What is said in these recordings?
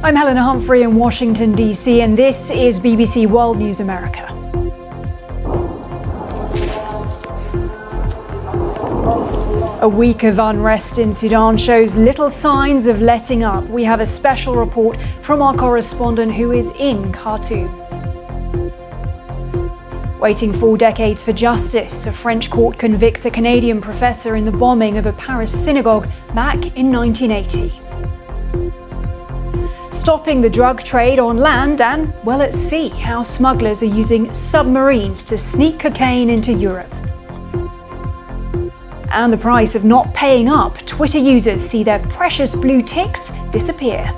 I'm Helena Humphrey in Washington, D.C., and this is BBC World News America. A week of unrest in Sudan shows little signs of letting up. We have a special report from our correspondent who is in Khartoum. Waiting 4 decades for justice, a French court convicts a Canadian professor in the bombing of a Paris synagogue back in 1980. Stopping the drug trade on land and, well, at sea, how smugglers are using submarines to sneak cocaine into Europe. And the price of not paying up, Twitter users see their precious blue ticks disappear.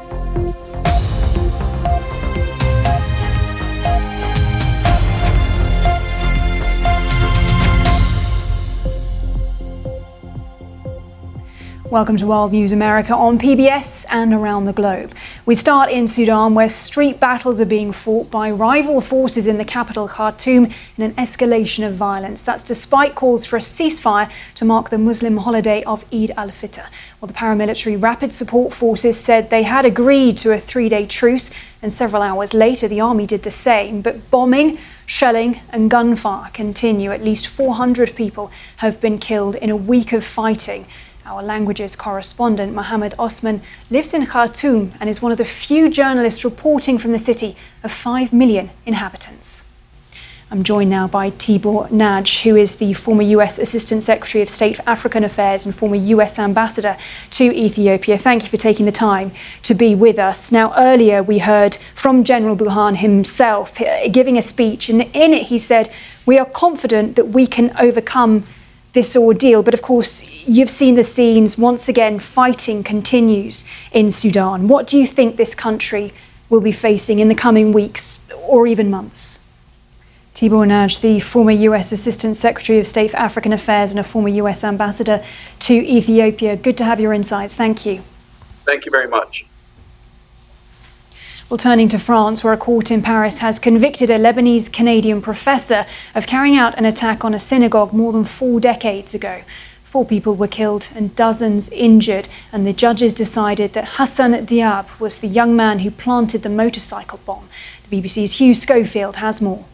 Welcome to World News America on PBS and around the globe. We start in Sudan, where street battles are being fought by rival forces in the capital Khartoum in an escalation of violence. That's despite calls for a ceasefire to mark the Muslim holiday of Eid al-Fitr. Well, the paramilitary Rapid Support Forces said they had agreed to a 3-day truce, and several hours later the army did the same. But bombing, shelling and gunfire continue. At least 400 people have been killed in a week of fighting. Our languages correspondent, Mohammed Osman, lives in Khartoum and is one of the few journalists reporting from the city of 5 million inhabitants. I'm joined now by Tibor Nagy, who is the former US Assistant Secretary of State for African Affairs and former US Ambassador to Ethiopia. Thank you for taking the time to be with us. Now, earlier we heard from General Burhan himself giving a speech, and in it he said, "We are confident that we can overcome this ordeal." But of course, you've seen the scenes. Once again, fighting continues in Sudan. What do you think this country will be facing in the coming weeks or even months? Tibor Nagy, the former US Assistant Secretary of State for African Affairs and a former US Ambassador to Ethiopia. Good to have your insights. Thank you. Thank you very much. Well, turning to France, where a court in Paris has convicted a Lebanese-Canadian professor of carrying out an attack on a synagogue more than 4 decades ago. 4 people were killed and dozens injured, and the judges decided that Hassan Diab was the young man who planted the motorcycle bomb. The BBC's Hugh Schofield has more.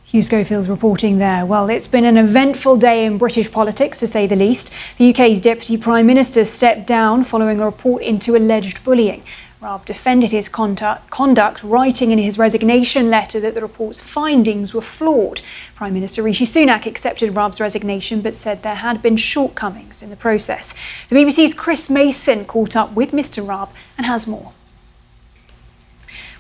Hugh Schofield reporting there. Well, it's been an eventful day in British politics, to say the least. The UK's Deputy Prime Minister stepped down following a report into alleged bullying. Raab defended his conduct, writing in his resignation letter that the report's findings were flawed. Prime Minister Rishi Sunak accepted Raab's resignation but said there had been shortcomings in the process. The BBC's Chris Mason caught up with Mr. Raab and has more.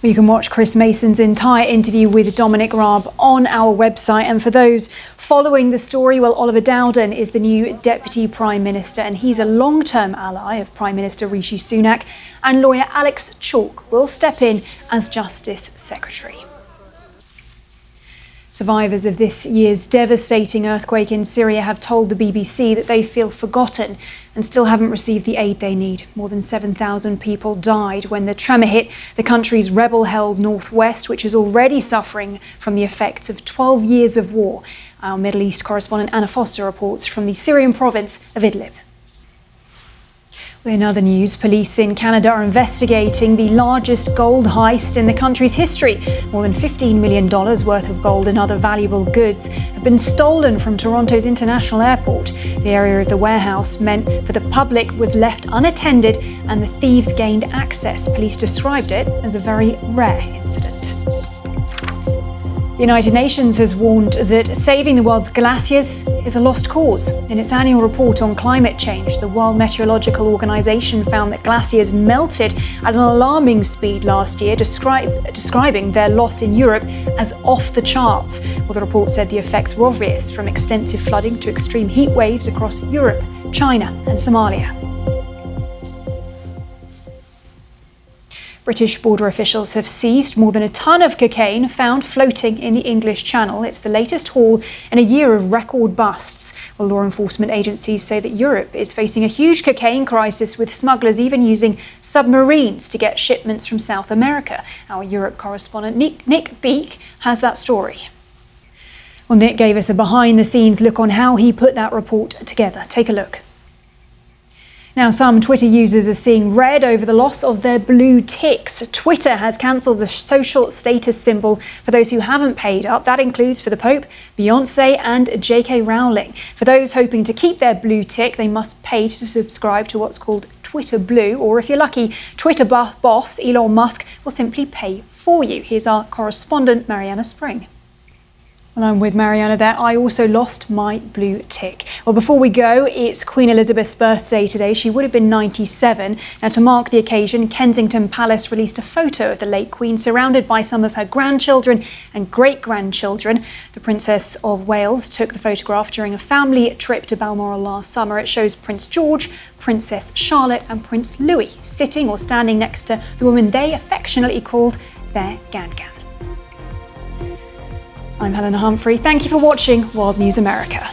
Well, you can watch Chris Mason's entire interview with Dominic Raab on our website. And for those following the story, well, Oliver Dowden is the new Deputy Prime Minister, and he's a long-term ally of Prime Minister Rishi Sunak, and lawyer Alex Chalk will step in as Justice Secretary. Survivors of this year's devastating earthquake in Syria have told the BBC that they feel forgotten and still haven't received the aid they need. More than 7,000 people died when the tremor hit the country's rebel-held northwest, which is already suffering from the effects of 12 years of war. Our Middle East correspondent Anna Foster reports from the Syrian province of Idlib. In other news, police in Canada are investigating the largest gold heist in the country's history. More than $15 million worth of gold and other valuable goods have been stolen from Toronto's International Airport. The area of the warehouse meant for the public was left unattended and the thieves gained access. Police described it as a very rare incident. The United Nations has warned that saving the world's glaciers is a lost cause. In its annual report on climate change, the World Meteorological Organization found that glaciers melted at an alarming speed last year, describing their loss in Europe as off the charts. Well, the report said the effects were obvious, from extensive flooding to extreme heat waves across Europe, China and Somalia. British border officials have seized more than a ton of cocaine found floating in the English Channel. It's the latest haul in a year of record busts. Well, law enforcement agencies say that Europe is facing a huge cocaine crisis, with smugglers even using submarines to get shipments from South America. Our Europe correspondent Nick Beak has that story. Well, Nick gave us a behind-the-scenes look on how he put that report together. Take a look. Now, some Twitter users are seeing red over the loss of their blue ticks. Twitter has cancelled the social status symbol for those who haven't paid up. That includes for the Pope, Beyonce and J.K. Rowling. For those hoping to keep their blue tick, they must pay to subscribe to what's called Twitter Blue, or if you're lucky, Twitter boss Elon Musk will simply pay for you. Here's our correspondent, Mariana Spring. Well, I'm with Mariana there. I also lost my blue tick. Well, before we go, it's Queen Elizabeth's birthday today. She would have been 97. Now, to mark the occasion, Kensington Palace released a photo of the late Queen surrounded by some of her grandchildren and great-grandchildren. The Princess of Wales took the photograph during a family trip to Balmoral last summer. It shows Prince George, Princess Charlotte and Prince Louis sitting or standing next to the woman they affectionately called their Gan-Gan. I'm Helena Humphrey. Thank you for watching World News America.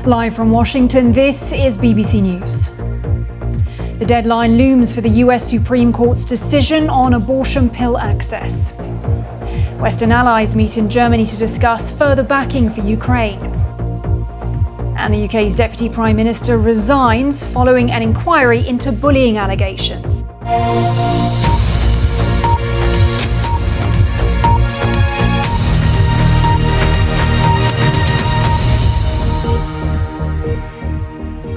Live from Washington, this is BBC News. The deadline looms for the US Supreme Court's decision on abortion pill access. Western allies meet in Germany to discuss further backing for Ukraine. And the UK's Deputy Prime Minister resigns following an inquiry into bullying allegations.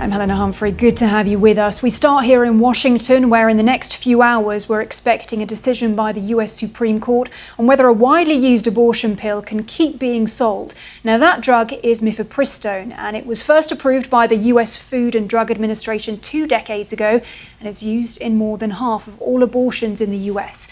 I'm Helena Humphrey. Good to have you with us. We start here in Washington, where in the next few hours we're expecting a decision by the US Supreme Court on whether a widely used abortion pill can keep being sold. Now, that drug is mifepristone, and it was first approved by the US Food and Drug Administration 2 decades ago and is used in more than half of all abortions in the US.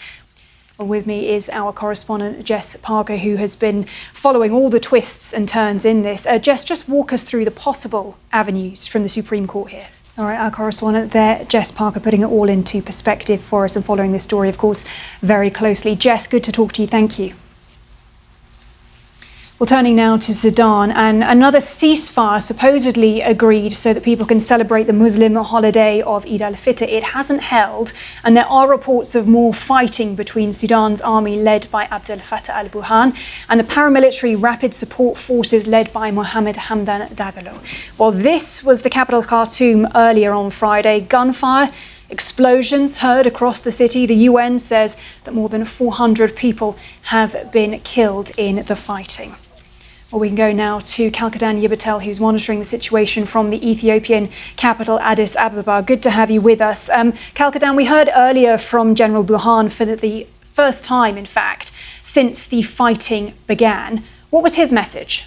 With me is our correspondent, Jess Parker, who has been following all the twists and turns in this. Jess, just walk us through the possible avenues from the Supreme Court here. All right, our correspondent there, Jess Parker, putting it all into perspective for us and following this story, of course, very closely. Jess, good to talk to you. Thank you. Well, turning now to Sudan, and another ceasefire supposedly agreed so that people can celebrate the Muslim holiday of Eid al-Fitr. It hasn't held, and there are reports of more fighting between Sudan's army led by Abdel Fattah al-Burhan and the paramilitary rapid support forces led by Mohammed Hamdan Dagalo. Well, this was the capital Khartoum earlier on Friday. Gunfire, explosions heard across the city. The UN says that more than 400 people have been killed in the fighting. Well, we can go now to Kalkadan Yibatel, who's monitoring the situation from the Ethiopian capital, Addis Ababa. Good to have you with us. Kalkadan, we heard earlier from General Burhan for the first time, in fact, since the fighting began. What was his message?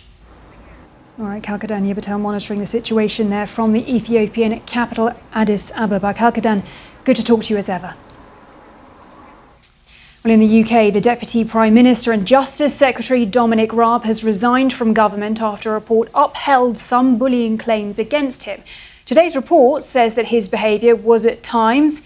All right, Kalkadan Yibatel monitoring the situation there from the Ethiopian capital, Addis Ababa. Kalkadan, good to talk to you as ever. Well, in the UK, the Deputy Prime Minister and Justice Secretary Dominic Raab has resigned from government after a report upheld some bullying claims against him. Today's report says that his behaviour was at times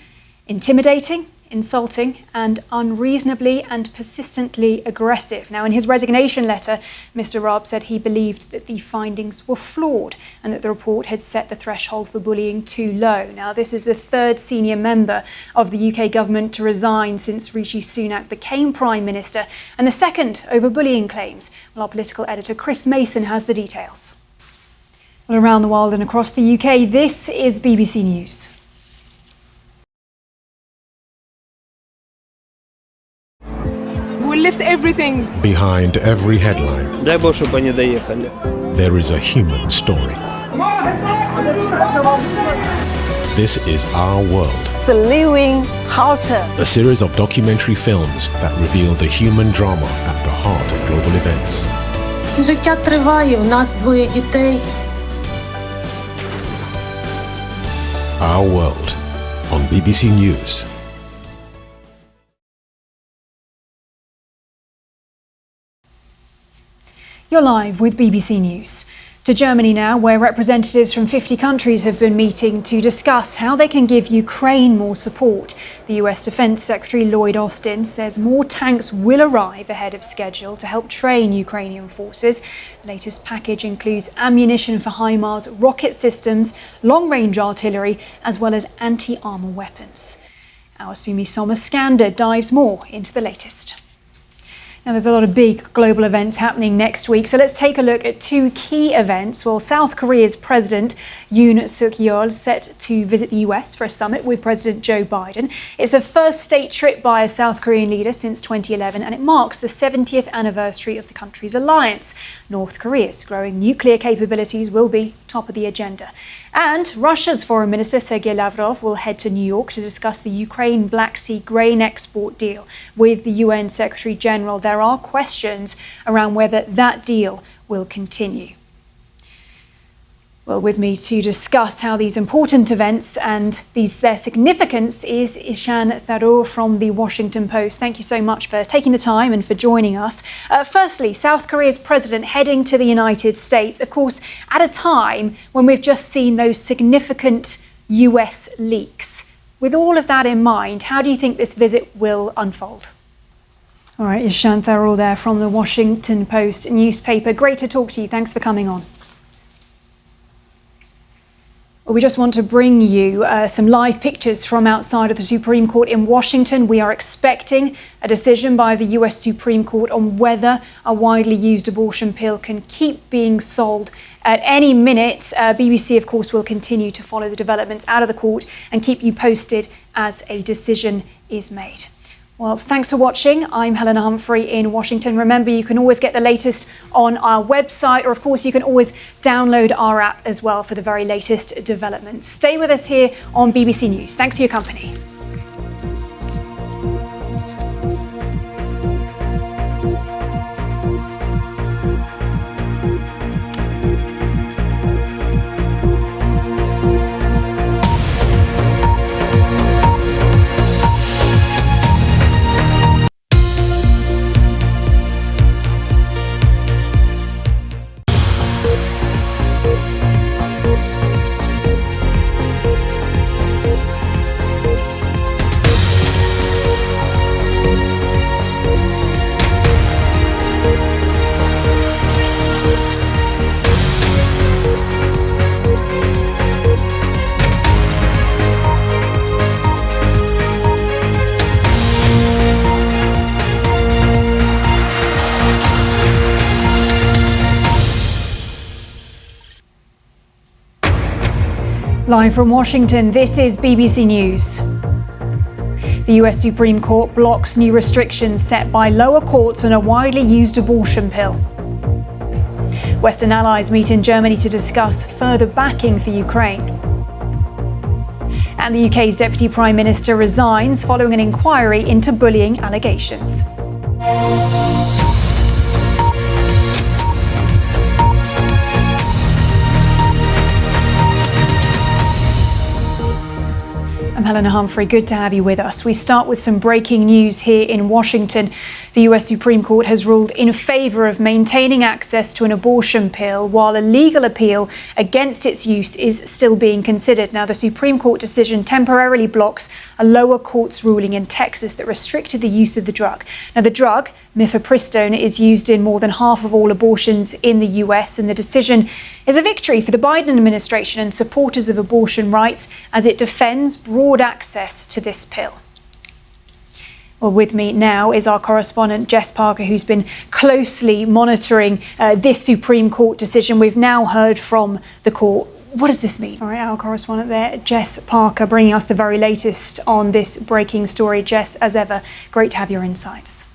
intimidating, insulting and unreasonably and persistently aggressive. Now, in his resignation letter, Mr. Raab said he believed that the findings were flawed and that the report had set the threshold for bullying too low. Now, this is the third senior member of the UK government to resign since Rishi Sunak became Prime Minister, and the second over bullying claims. Well, our political editor Chris Mason has the details. Well, around the world and across the UK, this is BBC News. We lift everything. Behind every headline, there is a human story. This is Our World. It's a living culture. A series of documentary films that reveal the human drama at the heart of global events. Життя триває, у нас 2 дітей. Our World on BBC News. You're live with BBC News. To Germany now, where representatives from 50 countries have been meeting to discuss how they can give Ukraine more support. The US Defense Secretary Lloyd Austin says more tanks will arrive ahead of schedule to help train Ukrainian forces. The latest package includes ammunition for HIMARS, rocket systems, long-range artillery, as well as anti-armor weapons. Our Sumi Somaskanda dives more into the latest. Now, there's a lot of big global events happening next week, so let's take a look at two key events. Well, South Korea's President Yoon Suk-yeol set to visit the US for a summit with President Joe Biden. It's the first state trip by a South Korean leader since 2011, and it marks the 70th anniversary of the country's alliance. North Korea's growing nuclear capabilities will be top of the agenda. And Russia's Foreign Minister Sergei Lavrov will head to New York to discuss the Ukraine Black Sea grain export deal with the UN Secretary General. There are questions around whether that deal will continue. Well, with me to discuss how these important events and their significance is Ishan Tharoor from the Washington Post. Thank you so much for taking the time and for joining us. Firstly, South Korea's president heading to the United States, of course, at a time when we've just seen those significant US leaks. With all of that in mind, how do you think this visit will unfold? All right, Ishan Tharoor there from the Washington Post newspaper. Great to talk to you. Thanks for coming on. We just want to bring you some live pictures from outside of the Supreme Court in Washington. We are expecting a decision by the US Supreme Court on whether a widely used abortion pill can keep being sold at any minute. BBC, of course, will continue to follow the developments out of the court and keep you posted as a decision is made. Well, thanks for watching. I'm Helena Humphrey in Washington. Remember, you can always get the latest on our website, or of course, you can always download our app as well for the very latest developments. Stay with us here on BBC News. Thanks for your company. Live from Washington, this is BBC News. The US Supreme Court blocks new restrictions set by lower courts on a widely used abortion pill. Western allies meet in Germany to discuss further backing for Ukraine. And the UK's Deputy Prime Minister resigns following an inquiry into bullying allegations. I'm Helena Humphrey. Good to have you with us. We start with some breaking news here in Washington. The US Supreme Court has ruled in favour of maintaining access to an abortion pill, while a legal appeal against its use is still being considered. Now, the Supreme Court decision temporarily blocks a lower court's ruling in Texas that restricted the use of the drug. Now, the drug, mifepristone, is used in more than half of all abortions in the US, and the decision is a victory for the Biden administration and supporters of abortion rights as it defends broad access to this pill. Well, with me now is our correspondent Jess Parker, who's been closely monitoring this Supreme Court decision. We've now heard from the court. What does this mean? All right, our correspondent there, Jess Parker, bringing us the very latest on this breaking story. Jess, as ever, great to have your insights.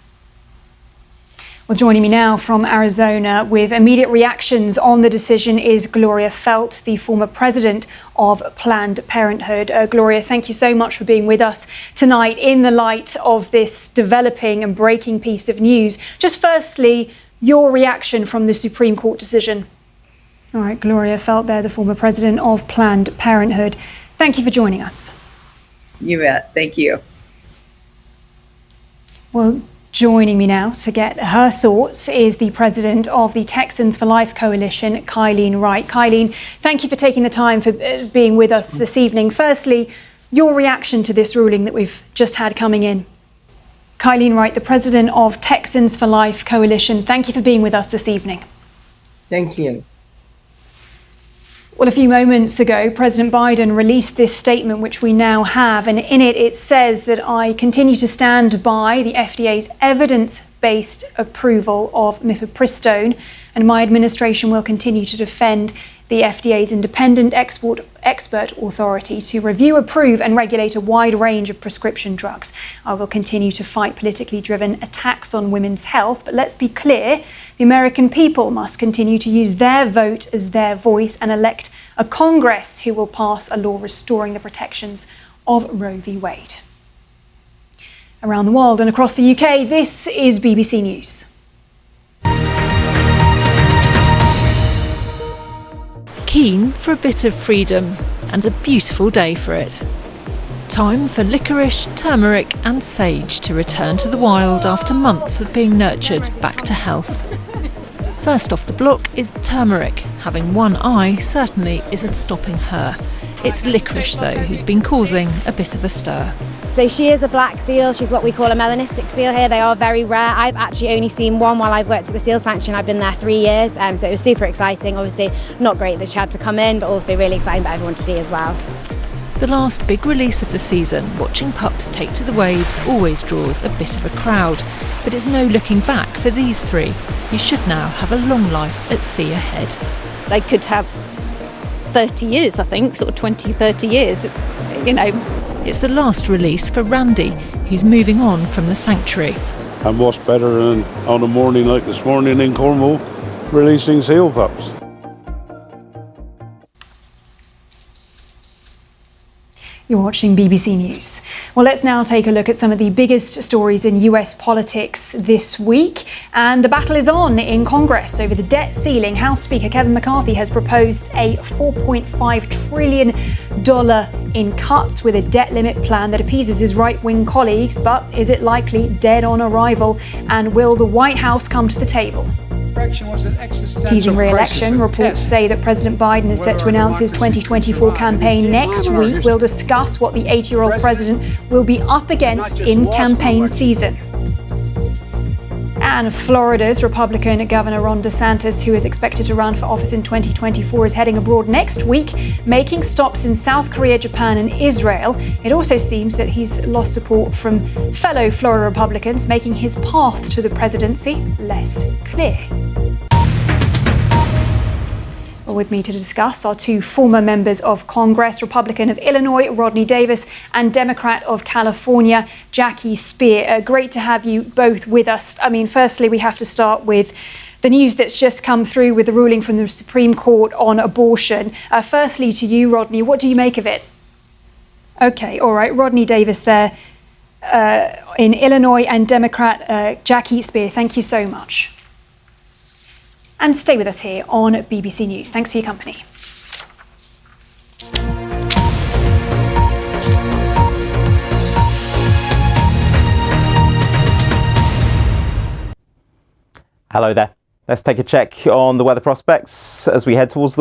Well, joining me now from Arizona with immediate reactions on the decision is Gloria Feldt, the former president of Planned Parenthood. Gloria, thank you so much for being with us tonight in the light of this developing and breaking piece of news. Just firstly, your reaction from the Supreme Court decision. All right, Gloria Feldt there, the former president of Planned Parenthood. Thank you for joining us. You bet. Thank you. Well, Joining me now to get her thoughts is the president of the Texans for Life Coalition, Kylene Wright. Kylene, thank you for taking the time for being with us this evening. Firstly, your reaction to this ruling that we've just had coming in. Kylene Wright, the president of Texans for Life Coalition, thank you for being with us this evening. Thank you. Well, a few moments ago, President Biden released this statement, which we now have, and in it, it says that I continue to stand by the FDA's evidence-based approval of mifepristone, and my administration will continue to defend the FDA's independent expert authority to review, approve and regulate a wide range of prescription drugs. I will continue to fight politically driven attacks on women's health, but let's be clear, the American people must continue to use their vote as their voice and elect a Congress who will pass a law restoring the protections of Roe v. Wade. Around the world and across the UK, this is BBC News. Keen for a bit of freedom and a beautiful day for it. Time for licorice, turmeric and sage to return to the wild after months of being nurtured back to health. First off the block is turmeric. Having one eye certainly isn't stopping her. It's licorice though who's been causing a bit of a stir. So she is a black seal, she's what we call a melanistic seal here. They are very rare. I've actually only seen one while I've worked at the Seal Sanctuary. I've been there 3 years, so it was super exciting. Obviously not great that she had to come in, but also really exciting for everyone to see as well. The last big release of the season, watching pups take to the waves always draws a bit of a crowd. But it's no looking back for these three, who should now have a long life at sea ahead. They could have 30 years, I think, sort of 20, 30 years, you know. It's the last release for Randy, who's moving on from the sanctuary. And what's better than on a morning like this morning in Cornwall, releasing seal pups? You're watching BBC News. Well, let's now take a look at some of the biggest stories in US politics this week. And the battle is on in Congress over the debt ceiling. House Speaker Kevin McCarthy has proposed a $4.5 trillion in cuts with a debt limit plan that appeases his right-wing colleagues. But is it likely dead on arrival? And will the White House come to the table? Teasing re-election, reports say that President Biden is set to announce his 2024 campaign next week. We'll discuss what the 80-year-old president will be up against in campaign season. And Florida's Republican Governor Ron DeSantis, who is expected to run for office in 2024, is heading abroad next week, making stops in South Korea, Japan and Israel. It also seems that he's lost support from fellow Florida Republicans, making his path to the presidency less clear. With me to discuss are two former members of Congress, Republican of Illinois, Rodney Davis, and Democrat of California, Jackie Speer. Great to have you both with us. I mean, firstly, we have to start with the news that's just come through with the ruling from the Supreme Court on abortion. Firstly, to you, Rodney, what do you make of it? OK, all right. Rodney Davis there in Illinois and Democrat Jackie Speer. Thank you so much. And stay with us here on BBC News. Thanks for your company. Hello there. Let's take a check on the weather prospects as we head towards the weekend.